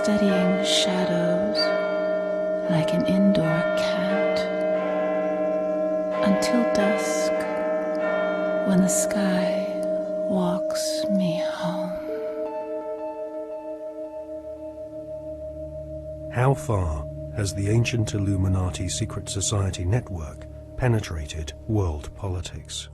studying shadows like an indoor cat until dusk, when the sky walks me home. How far has the ancient Illuminati secret society network penetrated world politics?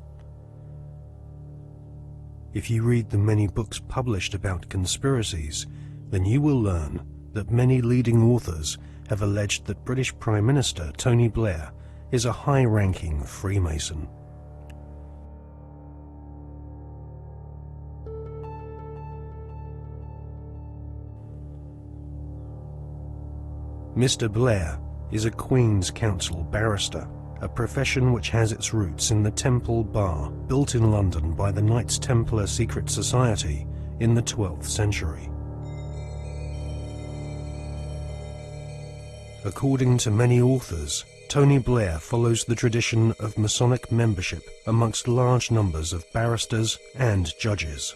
If you read the many books published about conspiracies, then you will learn that many leading authors have alleged that British Prime Minister Tony Blair is a high-ranking Freemason. Mr. Blair is a Queen's Counsel barrister, a profession which has its roots in the Temple Bar, built in London by the Knights Templar secret society in the 12th century. According to many authors, Tony Blair follows the tradition of Masonic membership amongst large numbers of barristers and judges.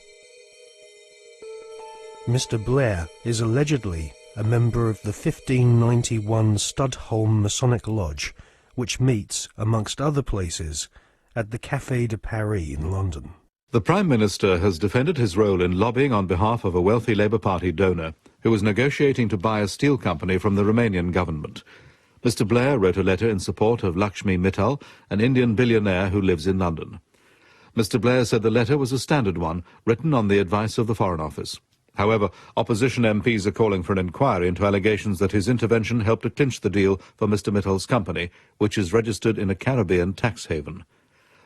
Mr. Blair is allegedly a member of the 1591 Studholme Masonic Lodge, which meets, amongst other places, at the Café de Paris in London. The Prime Minister has defended his role in lobbying on behalf of a wealthy Labour Party donor who was negotiating to buy a steel company from the Romanian government. Mr. Blair wrote a letter in support of Lakshmi Mittal, an Indian billionaire who lives in London. Mr. Blair said the letter was a standard one, written on the advice of the Foreign Office. However, opposition MPs are calling for an inquiry into allegations that his intervention helped to clinch the deal for Mr. Mittal's company, which is registered in a Caribbean tax haven.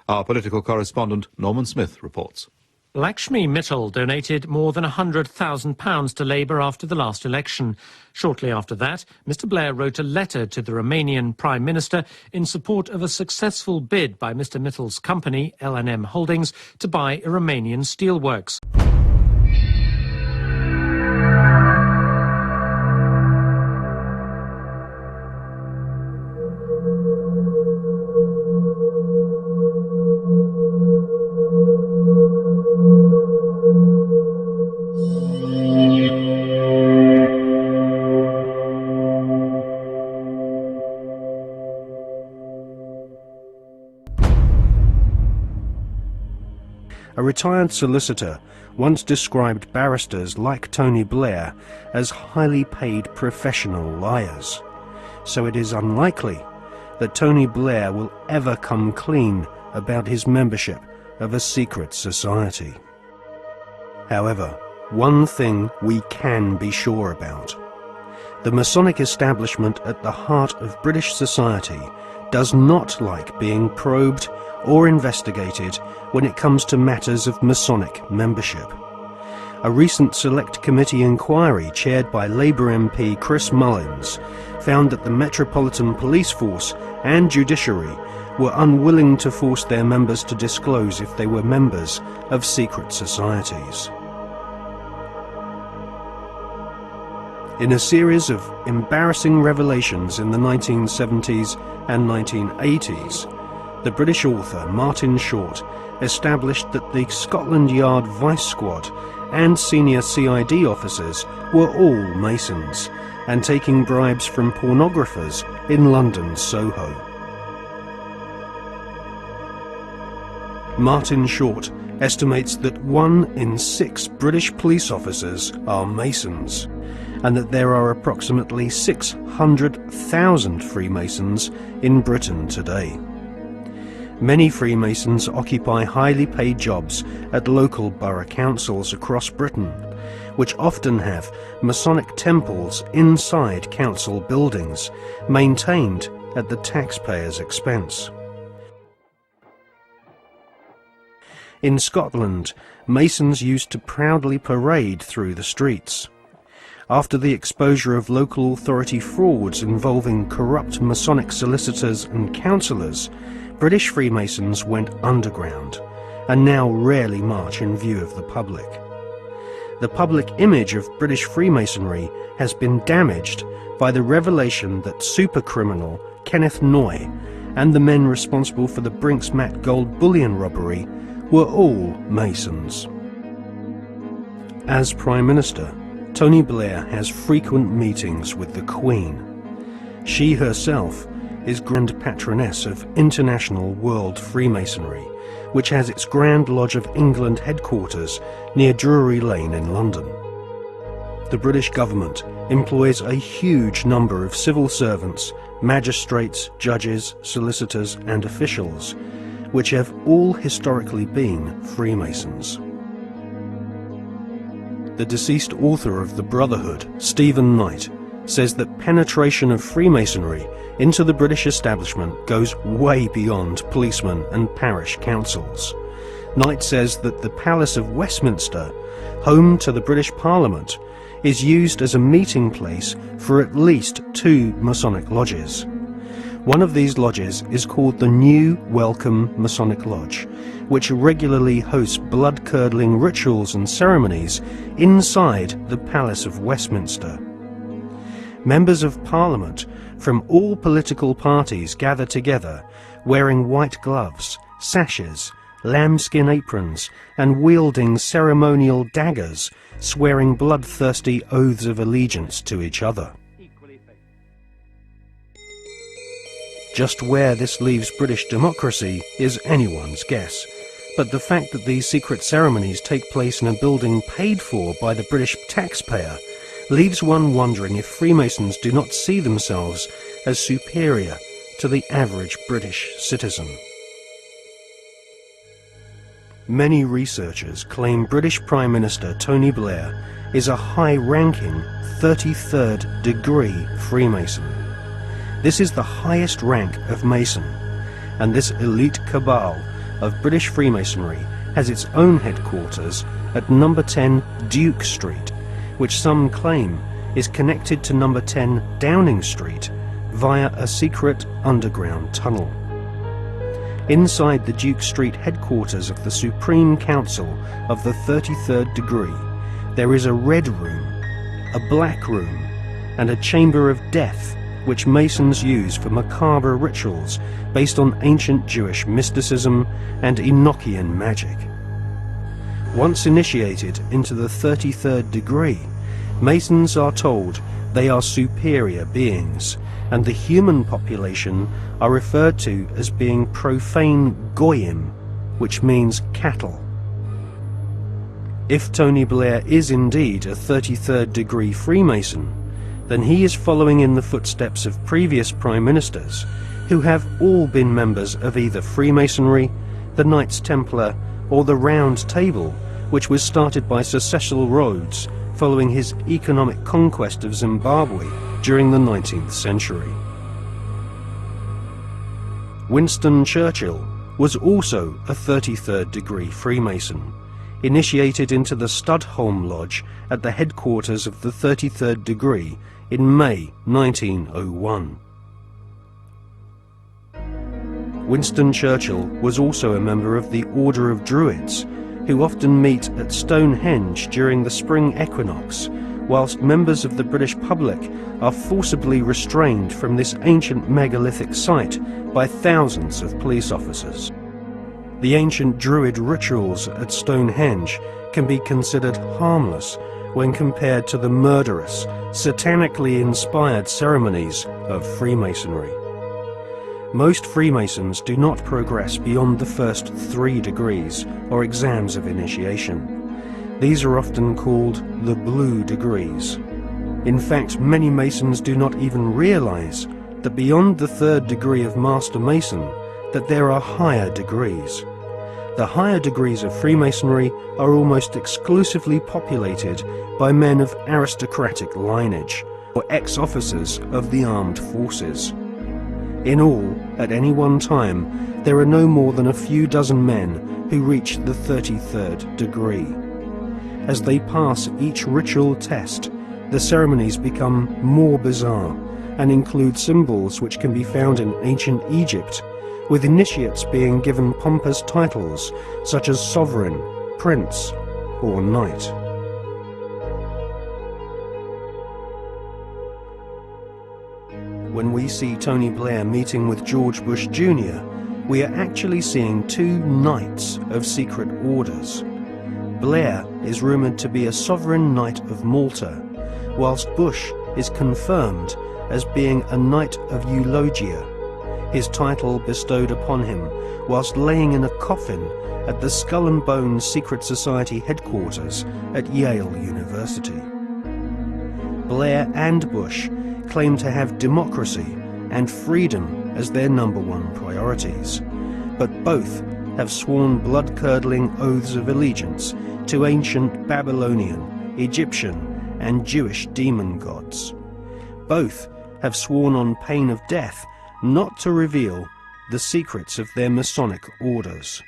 Our political correspondent, Norman Smith, reports. Lakshmi Mittal donated more than £100,000 to Labour after the last election. Shortly after that, Mr. Blair wrote a letter to the Romanian Prime Minister in support of a successful bid by Mr. Mittal's company, L&M Holdings, to buy a Romanian steelworks. A retired solicitor once described barristers like Tony Blair as highly paid professional liars. So it is unlikely that Tony Blair will ever come clean about his membership of a secret society. However, one thing we can be sure about. The Masonic establishment at the heart of British society does not like being probed or investigated when it comes to matters of Masonic membership. A recent Select Committee inquiry chaired by Labour MP Chris Mullins found that the Metropolitan Police Force and Judiciary were unwilling to force their members to disclose if they were members of secret societies. In a series of embarrassing revelations in the 1970s and 1980s, the British author Martin Short established that the Scotland Yard Vice Squad and senior CID officers were all Masons and taking bribes from pornographers in London's Soho. Martin Short estimates that 1 in 6 British police officers are Masons, and that there are approximately 600,000 Freemasons in Britain today. Many Freemasons occupy highly paid jobs at local borough councils across Britain, which often have Masonic temples inside council buildings, maintained at the taxpayer's expense. In Scotland, Masons used to proudly parade through the streets. After the exposure of local authority frauds involving corrupt Masonic solicitors and councillors, British Freemasons went underground and now rarely march in view of the public. The public image of British Freemasonry has been damaged by the revelation that supercriminal Kenneth Noye and the men responsible for the Brinks-Mat gold bullion robbery were all Masons. As Prime Minister, Tony Blair has frequent meetings with the Queen. She herself is Grand Patronness of International World Freemasonry, which has its Grand Lodge of England headquarters near Drury Lane in London. The British government employs a huge number of civil servants, magistrates, judges, solicitors and officials, which have all historically been Freemasons. The deceased author of The Brotherhood, Stephen Knight, says that penetration of Freemasonry into the British establishment goes way beyond policemen and parish councils. Knight says that the Palace of Westminster, home to the British Parliament, is used as a meeting place for at least 2 Masonic lodges. One of these lodges is called the New Welcome Masonic Lodge, which regularly hosts blood-curdling rituals and ceremonies inside the Palace of Westminster. Members of Parliament from all political parties gather together, wearing white gloves, sashes, lambskin aprons, and wielding ceremonial daggers, swearing bloodthirsty oaths of allegiance to each other. Just where this leaves British democracy is anyone's guess, but the fact that these secret ceremonies take place in a building paid for by the British taxpayer leaves one wondering if Freemasons do not see themselves as superior to the average British citizen. Many researchers claim British Prime Minister Tony Blair is a high-ranking 33rd degree Freemason. This is the highest rank of Mason, and this elite cabal of British Freemasonry has its own headquarters at number 10 Duke Street, which some claim is connected to number 10 Downing Street via a secret underground tunnel. Inside the Duke Street headquarters of the Supreme Council of the 33rd degree, there is a red room, a black room, and a chamber of death, which Masons use for macabre rituals based on ancient Jewish mysticism and Enochian magic. Once initiated into the 33rd degree, Masons are told they are superior beings, and the human population are referred to as being profane goyim, which means cattle. If Tony Blair is indeed a 33rd degree Freemason, then he is following in the footsteps of previous Prime Ministers, who have all been members of either Freemasonry, the Knights Templar, or the Round Table, which was started by Sir Cecil Rhodes following his economic conquest of Zimbabwe during the 19th century. Winston Churchill was also a 33rd degree Freemason, initiated into the Studholme Lodge at the headquarters of the 33rd degree in May 1901. Winston Churchill was also a member of the Order of Druids, who often meet at Stonehenge during the spring equinox, whilst members of the British public are forcibly restrained from this ancient megalithic site by thousands of police officers. The ancient Druid rituals at Stonehenge can be considered harmless when compared to the murderous, satanically inspired ceremonies of Freemasonry. Most Freemasons do not progress beyond the first 3 degrees or exams of initiation. These are often called the blue degrees. In fact, many Masons do not even realize that beyond the 3rd degree of Master Mason, that there are higher degrees. The higher degrees of Freemasonry are almost exclusively populated by men of aristocratic lineage, or ex-officers of the armed forces. In all, at any one time, there are no more than a few dozen men who reach the 33rd degree. As they pass each ritual test, the ceremonies become more bizarre and include symbols which can be found in ancient Egypt, with initiates being given pompous titles such as sovereign, prince, or knight. When we see Tony Blair meeting with George Bush Jr., we are actually seeing 2 knights of secret orders. Blair is rumoured to be a sovereign knight of Malta, whilst Bush is confirmed as being a knight of Eulogia, his title bestowed upon him whilst laying in a coffin at the Skull and Bones Secret Society headquarters at Yale University. Blair and Bush claim to have democracy and freedom as their #1 priorities, but both have sworn blood-curdling oaths of allegiance to ancient Babylonian, Egyptian and Jewish demon gods. Both have sworn on pain of death not to reveal the secrets of their Masonic orders.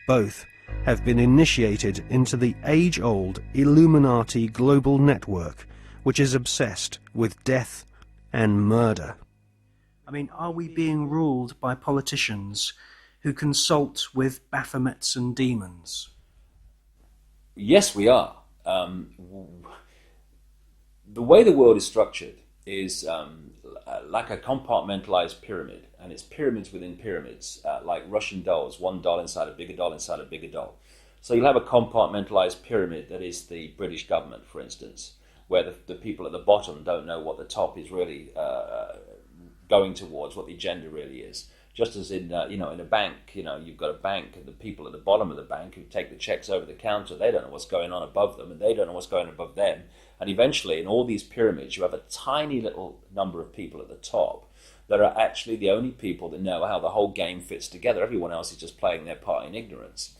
Both have been initiated into the age-old Illuminati global network, which is obsessed with death and murder. I mean, are we being ruled by politicians who consult with Baphomets and demons? Yes, we are. The way the world is structured is like a compartmentalized pyramid, and it's pyramids within pyramids, like Russian dolls, one doll inside a bigger doll inside a bigger doll. So you'll have a compartmentalized pyramid that is the British government, for instance, where the people at the bottom don't know what the top is really going towards, what the agenda really is. Just as in in a bank, you've got a bank, and the people at the bottom of the bank who take the checks over the counter, they don't know what's going on above them, and they don't know what's going on above them. And eventually, in all these pyramids, you have a tiny little number of people at the top that are actually the only people that know how the whole game fits together. Everyone else is just playing their part in ignorance.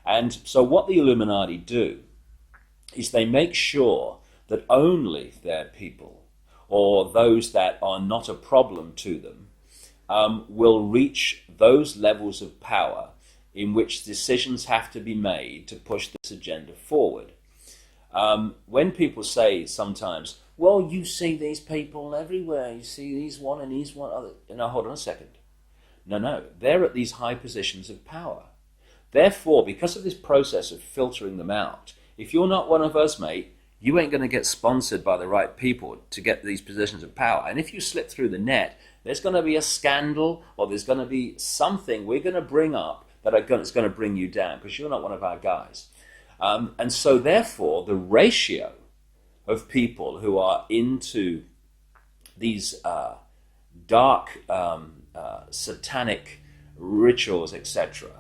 And so what the Illuminati do is they make sure that only their people, or those that are not a problem to them, will reach those levels of power in which decisions have to be made to push this agenda forward. When people say sometimes, well, you see these people everywhere, you see these one and these one other. No, hold on a second. No, they're at these high positions of power. Therefore, because of this process of filtering them out, if you're not one of us, mate, you ain't going to get sponsored by the right people to get these positions of power. And if you slip through the net, there's going to be a scandal, or there's going to be something we're going to bring up that's going to bring you down because you're not one of our guys. And so therefore, the ratio of people who are into these dark satanic rituals, etc.,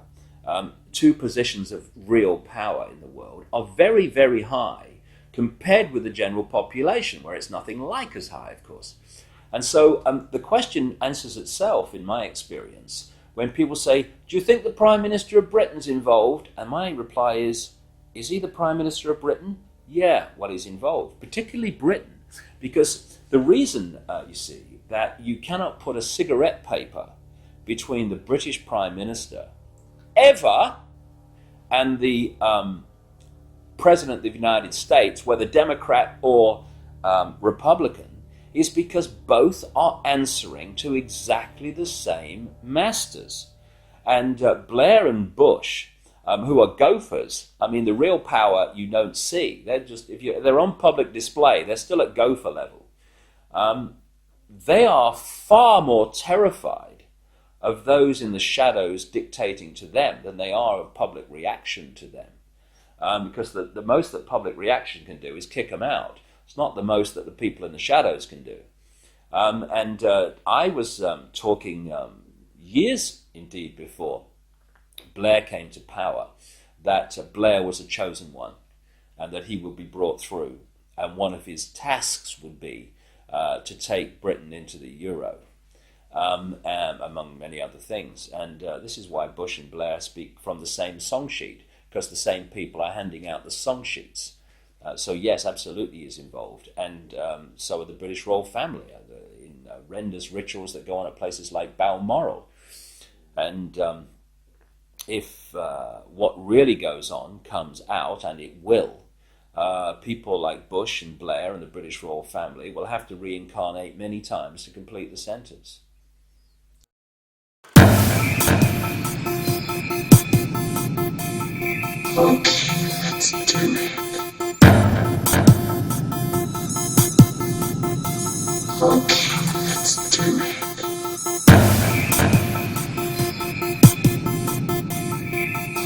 to positions of real power in the world are very, very high compared with the general population, where it's nothing like as high, of course. And so the question answers itself, in my experience, when people say, do you think the Prime Minister of Britain's involved? And my reply is he the Prime Minister of Britain? Yeah, well, he's involved, particularly Britain, because the reason, you see, that you cannot put a cigarette paper between the British Prime Minister ever and the President of the United States, whether Democrat or Republican, is because both are answering to exactly the same masters. And Blair and Bush, who are gophers, I mean, the real power you don't see. They're just, they're on public display, they're still at gopher level. They are far more terrified of those in the shadows dictating to them than they are of public reaction to them. Because the most that public reaction can do is kick them out. It's not the most that the people in the shadows can do. I was talking years indeed before Blair came to power, that Blair was a chosen one and that he would be brought through. And one of his tasks would be to take Britain into the euro, among many other things. And this is why Bush and Blair speak from the same song sheet, because the same people are handing out the song sheets. So yes, absolutely is involved. And so are the British royal family in horrendous rituals that go on at places like Balmoral. And if what really goes on comes out, and it will, people like Bush and Blair and the British royal family will have to reincarnate many times to complete the sentence. Okay, let's do it. Okay, let's do it.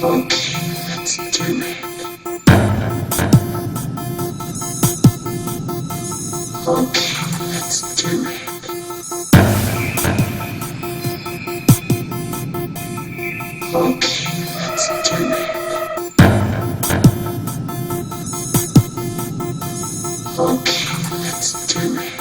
Okay, let's do it. Okay, let's do it. Okay, let's do it.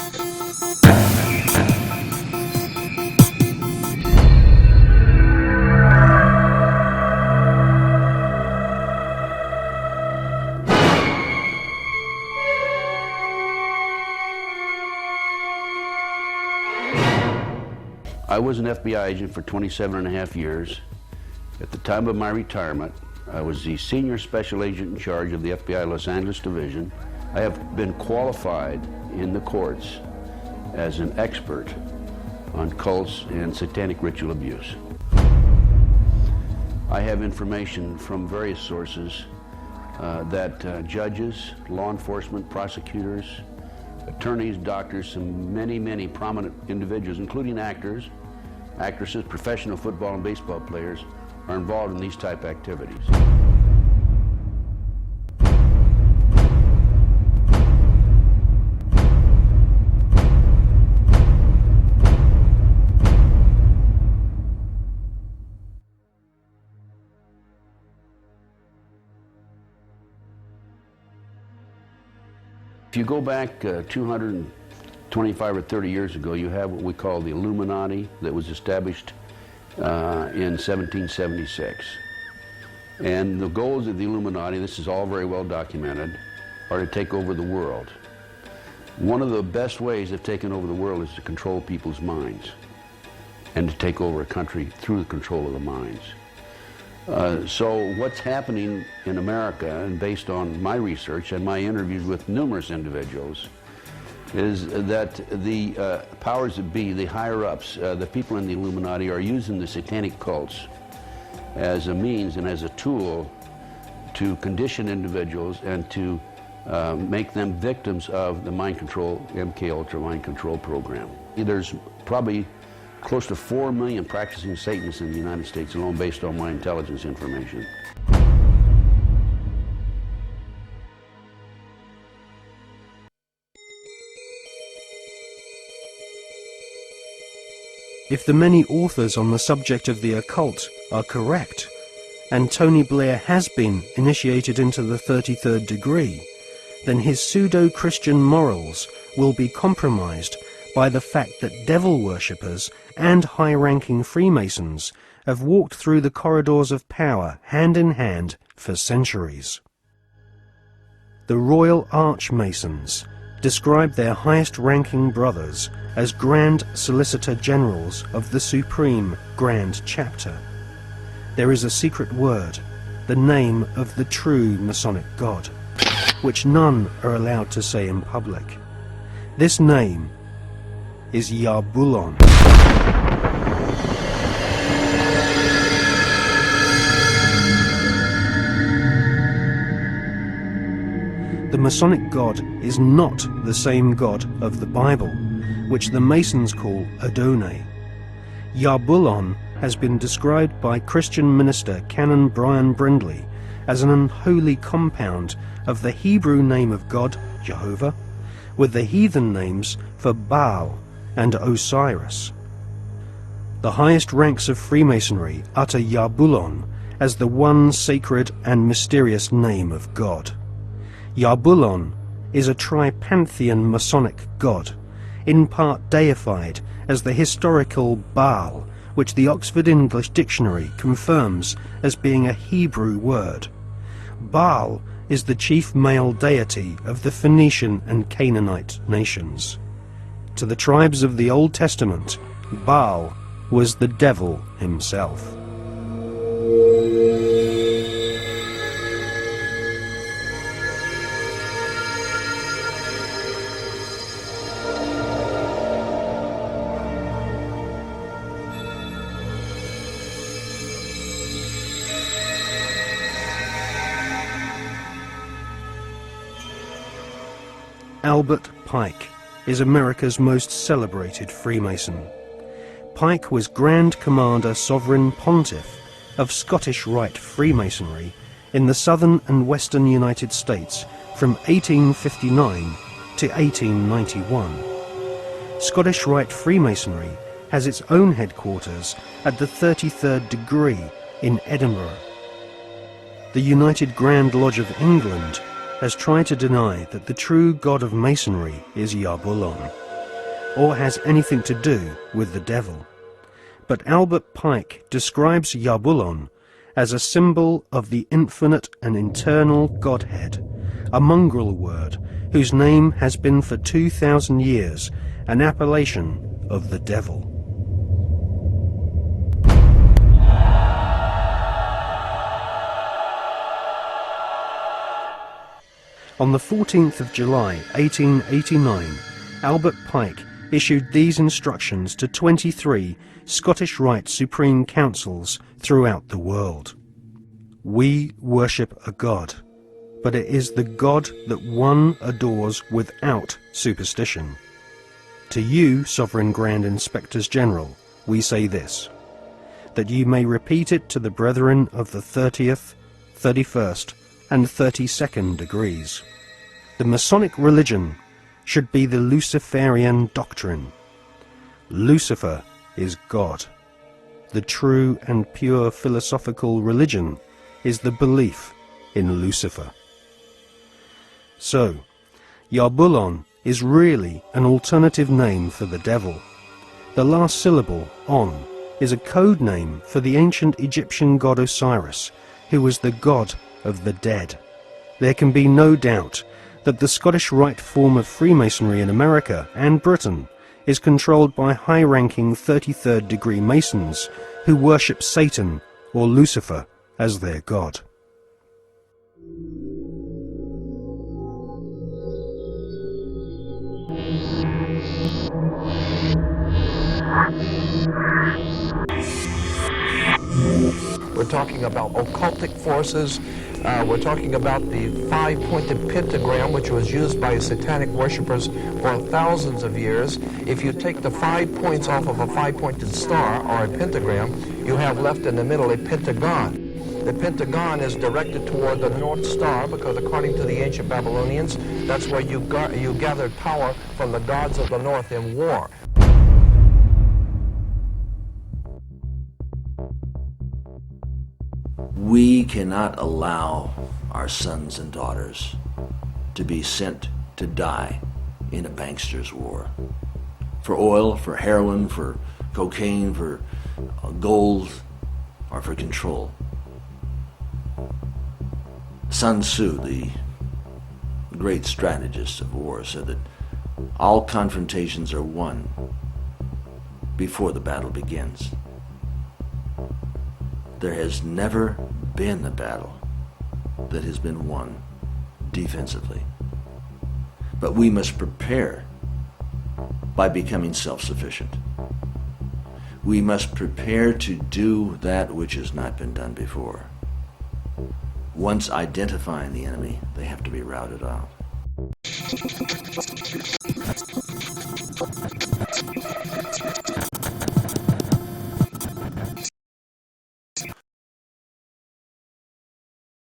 I was an FBI agent for 27 and a half years. At the time of my retirement, I was the senior special agent in charge of the FBI Los Angeles Division. I have been qualified in the courts as an expert on cults and satanic ritual abuse. I have information from various sources that judges, law enforcement, prosecutors, attorneys, doctors, and many prominent individuals, including actors, actresses, professional football and baseball players, are involved in these type activities. If you go back 225 or 30 years ago, you have what we call the Illuminati that was established in 1776. And the goals of the Illuminati, this is all very well documented, are to take over the world. One of the best ways of taking over the world is to control people's minds and to take over a country through the control of the minds. So what's happening in America, and based on my research and my interviews with numerous individuals, is that the powers that be, the higher-ups, the people in the Illuminati, are using the satanic cults as a means and as a tool to condition individuals and to make them victims of the mind control, MK Ultra mind control program. There's probably close to 4 million practicing Satanists in the United States alone, based on my intelligence information. If the many authors on the subject of the occult are correct, and Tony Blair has been initiated into the 33rd degree, then his pseudo-Christian morals will be compromised by the fact that devil worshippers and high-ranking Freemasons have walked through the corridors of power hand in hand for centuries. The Royal Archmasons describe their highest-ranking brothers as Grand Solicitor Generals of the Supreme Grand Chapter. There is a secret word, the name of the true Masonic God, which none are allowed to say in public. This name is Yarbulon. The Masonic God is not the same God of the Bible, which the Masons call Adonai. Yarbulon has been described by Christian minister Canon Brian Brindley as an unholy compound of the Hebrew name of God, Jehovah, with the heathen names for Baal and Osiris. The highest ranks of Freemasonry utter Yarbulon as the one sacred and mysterious name of God. Yarbulon is a tripantheon Masonic god, in part deified as the historical Baal, which the Oxford English Dictionary confirms as being a Hebrew word. Baal is the chief male deity of the Phoenician and Canaanite nations. To the tribes of the Old Testament, Baal was the devil himself. Albert Pike is America's most celebrated Freemason. Pike was Grand Commander Sovereign Pontiff of Scottish Rite Freemasonry in the southern and western United States from 1859 to 1891. Scottish Rite Freemasonry has its own headquarters at the 33rd degree in Edinburgh. The United Grand Lodge of England has tried to deny that the true god of Masonry is Yarbulon, or has anything to do with the devil. But Albert Pike describes Yarbulon as a symbol of the infinite and eternal Godhead, a mongrel word whose name has been for 2,000 years an appellation of the devil. On the 14th of July 1889, Albert Pike issued these instructions to 23 Scottish Rite Supreme Councils throughout the world. We worship a God, but it is the God that one adores without superstition. To you, Sovereign Grand Inspectors General, we say this, that you may repeat it to the brethren of the 30th, 31st, and 32nd degrees. The Masonic religion should be the Luciferian doctrine. Lucifer is God. The true and pure philosophical religion is the belief in Lucifer. So, Yarbulon is really an alternative name for the devil. The last syllable, on, is a code name for the ancient Egyptian god Osiris, who was the god of the dead. There can be no doubt that the Scottish Rite form of Freemasonry in America and Britain is controlled by high-ranking 33rd degree Masons who worship Satan or Lucifer as their god. We're talking about occultic forces. We're talking about the five-pointed pentagram, which was used by satanic worshippers for thousands of years. If you take the 5 points off of a five-pointed star, or a pentagram, you have left in the middle a pentagon. The pentagon is directed toward the North Star because, according to the ancient Babylonians, that's where you gathered power from the gods of the North in war. We cannot allow our sons and daughters to be sent to die in a bankster's war. For oil, for heroin, for cocaine, for gold, or for control. Sun Tzu, the great strategist of war, said that all confrontations are won before the battle begins. There has never been a battle that has been won defensively. But we must prepare by becoming self-sufficient. We must prepare to do that which has not been done before. Once identifying the enemy, they have to be routed out.